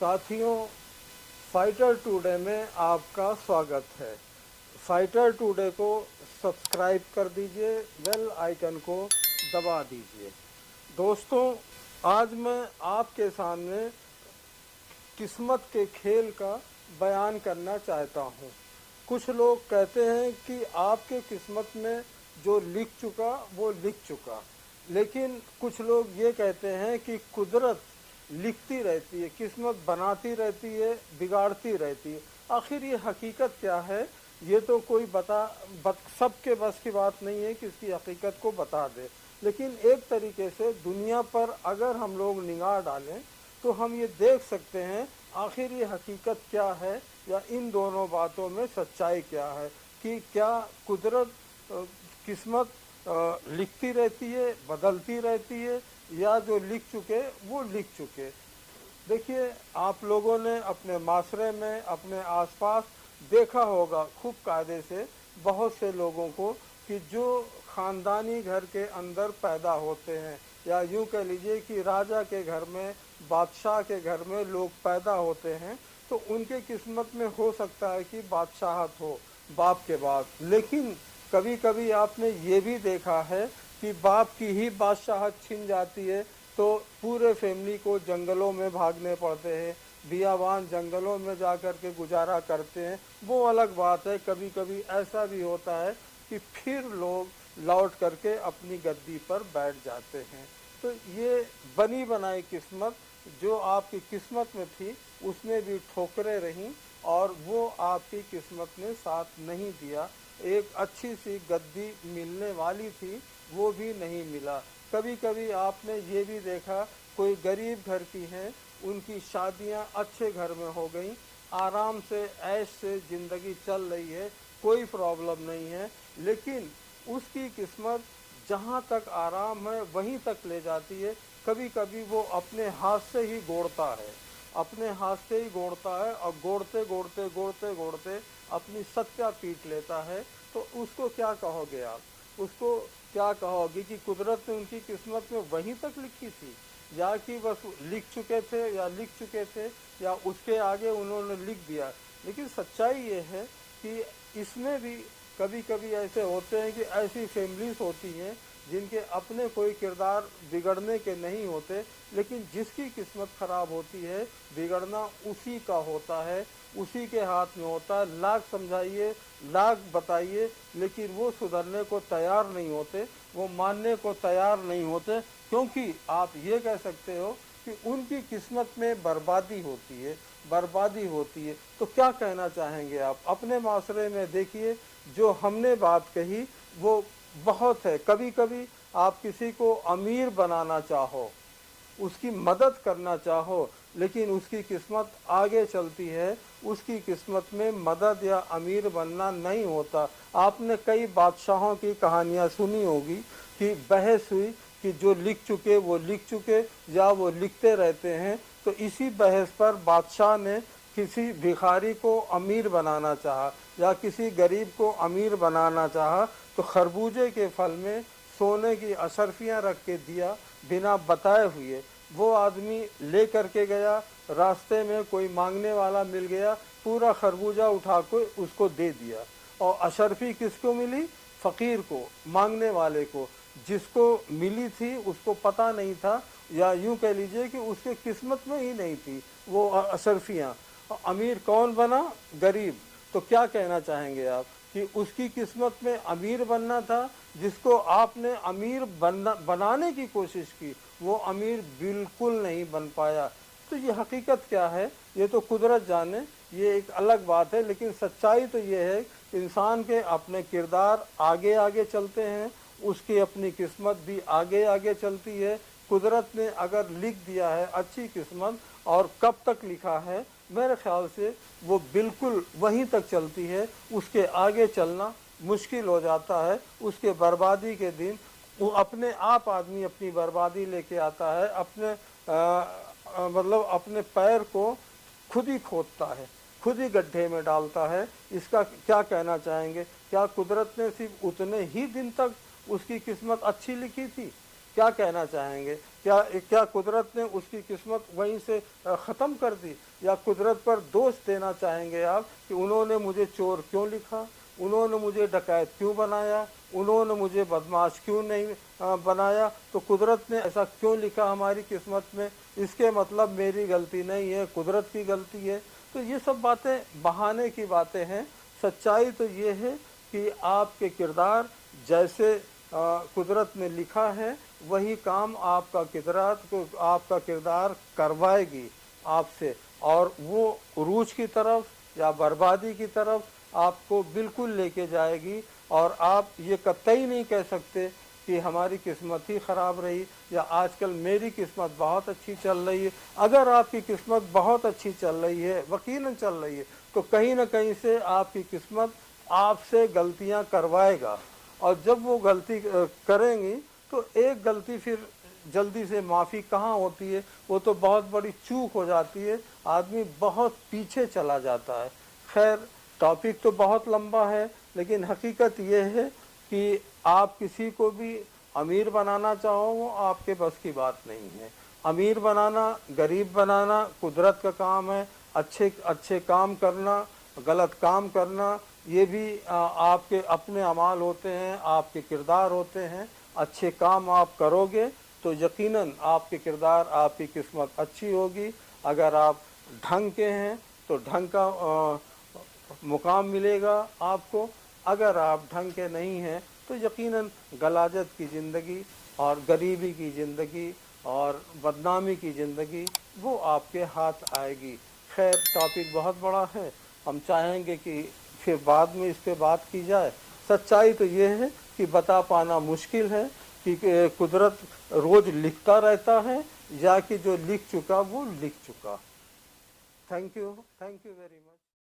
साथियों, fighter today में आपका स्वागत है। फाइटर टुडे को सब्सक्राइब कर दीजिए, बेल आइकन को दबा दीजिए। दोस्तों, आज मैं आपके सामने किस्मत के खेल का बयान करना चाहता हूँ। कुछ लोग कहते हैं कि आपके किस्मत में जो लिख चुका वो लिख चुका, लेकिन कुछ लोग ये कहते हैं कि कुदरत लिखती रहती है, किस्मत बनाती रहती है, बिगाड़ती रहती है। आखिर ये हकीकत क्या है? ये तो कोई सबके बस की बात नहीं है कि इसकी हकीकत को बता दे, लेकिन एक तरीके से दुनिया पर अगर हम लोग निगाह डालें तो हम ये देख सकते हैं आखिर ये हकीकत क्या है, या इन दोनों बातों में सच्चाई क्या है कि क्या कुदरत किस्मत लिखती रहती है, बदलती रहती है, या जो लिख चुके वो लिख चुके। देखिए, आप लोगों ने अपने माशरे में, अपने आसपास देखा होगा खूब कायदे से बहुत से लोगों को कि जो ख़ानदानी घर के अंदर पैदा होते हैं, या यूं कह लीजिए कि राजा के घर में, बादशाह के घर में लोग पैदा होते हैं, तो उनके किस्मत में हो सकता है कि बादशाहत हो बाप के बाद। लेकिन कभी कभी आपने ये भी देखा है कि बाप की ही बादशाहत छिन जाती है तो पूरे फैमिली को जंगलों में भागने पड़ते हैं, बियाबान जंगलों में जा कर के गुजारा करते हैं। वो अलग बात है। कभी कभी ऐसा भी होता है कि फिर लोग लौट करके अपनी गद्दी पर बैठ जाते हैं। तो ये बनी बनाई किस्मत जो आपकी किस्मत में थी उसमें भी ठोकरें रहीं और वो आपकी किस्मत ने साथ नहीं दिया। एक अच्छी सी गद्दी मिलने वाली थी, वो भी नहीं मिला। कभी कभी आपने ये भी देखा, कोई गरीब घर की हैं, उनकी शादियां अच्छे घर में हो गई, आराम से ऐश से ज़िंदगी चल रही है, कोई प्रॉब्लम नहीं है, लेकिन उसकी किस्मत जहाँ तक आराम है वहीं तक ले जाती है। कभी कभी वो अपने हाथ से ही गोड़ता है, अपने हाथ से ही गोड़ता है, और गोड़ते गोड़ते गोड़ते गोड़ते अपनी सत्या पीट लेता है। तो उसको क्या कहोगे आप? उसको क्या कहोगे कि कुदरत ने उनकी किस्मत में वहीं तक लिखी थी, या कि बस लिख चुके थे, या उसके आगे उन्होंने लिख दिया। लेकिन सच्चाई ये है कि इसमें भी कभी कभी ऐसे होते हैं कि ऐसी फैमिलीज होती हैं जिनके अपने कोई किरदार बिगड़ने के नहीं होते, लेकिन जिसकी किस्मत खराब होती है बिगड़ना उसी का होता है, उसी के हाथ में होता है। लाख समझाइए, लाख बताइए, लेकिन वो सुधरने को तैयार नहीं होते, वो मानने को तैयार नहीं होते, क्योंकि आप ये कह सकते हो कि उनकी किस्मत में बर्बादी होती है, बर्बादी होती है। तो क्या कहना चाहेंगे आप? अपने माशरे में देखिए, जो हमने बात कही वो बहुत है। कभी कभी आप किसी को अमीर बनाना चाहो, उसकी मदद करना चाहो, लेकिन उसकी किस्मत आगे चलती है, उसकी किस्मत में मदद या अमीर बनना नहीं होता। आपने कई बादशाहों की कहानियाँ सुनी होगी कि बहस हुई कि जो लिख चुके वो लिख चुके, या वो लिखते रहते हैं। तो इसी बहस पर बादशाह ने किसी भिखारी को अमीर बनाना चाहा, या किसी गरीब को अमीर बनाना चाहा, तो खरबूजे के फल में सोने की अशर्फियाँ रख के दिया बिना बताए हुए। वो आदमी ले करके गया, रास्ते में कोई मांगने वाला मिल गया, पूरा खरबूजा उठा के उसको दे दिया। और अशर्फी किसको मिली? फ़कीर को, मांगने वाले को। जिसको मिली थी उसको पता नहीं था, या यूं कह लीजिए कि उसके किस्मत में ही नहीं थी वो अशर्फियाँ। अमीर कौन बना? गरीब। तो क्या कहना चाहेंगे आप कि उसकी किस्मत में अमीर बनना था, जिसको आपने अमीर बनाने की कोशिश की, वो अमीर बिल्कुल नहीं बन पाया। तो ये हकीकत क्या है ये तो कुदरत जाने, ये एक अलग बात है। लेकिन सच्चाई तो ये है, इंसान के अपने किरदार आगे आगे चलते हैं, उसकी अपनी किस्मत भी आगे आगे चलती है। कुदरत ने अगर लिख दिया है अच्छी किस्मत, और कब तक लिखा है, मेरे ख्याल से वो बिल्कुल वहीं तक चलती है, उसके आगे चलना मुश्किल हो जाता है। उसके बर्बादी के दिन वो अपने आप आदमी अपनी बर्बादी लेके आता है, मतलब अपने पैर को खुद ही खोदता है, खुद ही गड्ढे में डालता है। इसका क्या कहना चाहेंगे? क्या कुदरत ने सिर्फ उतने ही दिन तक उसकी किस्मत अच्छी लिखी थी? क्या कहना चाहेंगे? क्या कुदरत ने उसकी किस्मत वहीं से ख़त्म कर दी, या कुदरत पर दोष देना चाहेंगे आप कि उन्होंने मुझे चोर क्यों लिखा, उन्होंने मुझे डकैत क्यों बनाया, उन्होंने मुझे बदमाश क्यों नहीं बनाया, तो कुदरत ने ऐसा क्यों लिखा हमारी किस्मत में, इसके मतलब मेरी गलती नहीं है, कुदरत की गलती है। तो ये सब बातें बहाने की बातें हैं। सच्चाई तो ये है कि आपके किरदार जैसे कुदरत ने लिखा है वही काम आपका किरदार करवाएगी आपसे, और वो उरूज की तरफ या बर्बादी की तरफ आपको बिल्कुल लेके जाएगी। और आप ये कतई नहीं कह सकते कि हमारी किस्मत ही ख़राब रही या आजकल मेरी किस्मत बहुत अच्छी चल रही है। अगर आपकी किस्मत बहुत अच्छी चल रही है, यकीनन चल रही है, तो कहीं ना कहीं से आपकी किस्मत आपसे गलतियां करवाएगा, और जब वो गलती करेंगी तो एक गलती फिर जल्दी से माफ़ी कहाँ होती है, वो तो बहुत बड़ी चूक हो जाती है, आदमी बहुत पीछे चला जाता है। खैर, टॉपिक तो बहुत लंबा है, लेकिन हकीकत ये है कि आप किसी को भी अमीर बनाना चाहो वो आपके बस की बात नहीं है। अमीर बनाना, गरीब बनाना कुदरत का काम है। अच्छे अच्छे काम करना, गलत काम करना, ये भी आपके अपने अमाल होते हैं, आपके किरदार होते हैं। अच्छे काम आप करोगे तो यकीनन आपके किरदार, आपकी किस्मत अच्छी होगी। अगर आप ढंग के हैं तो ढंग का मुकाम मिलेगा आपको। अगर आप ढंग के नहीं हैं तो यकीनन गलाजत की ज़िंदगी और गरीबी की ज़िंदगी और बदनामी की ज़िंदगी वो आपके हाथ आएगी। खैर, टॉपिक बहुत बड़ा है, हम चाहेंगे कि फिर बाद में इस पर बात की जाए। सच्चाई तो ये है कि बता पाना मुश्किल है कि कुदरत रोज़ लिखता रहता है या कि जो लिख चुका वो लिख चुका। Thank you very much.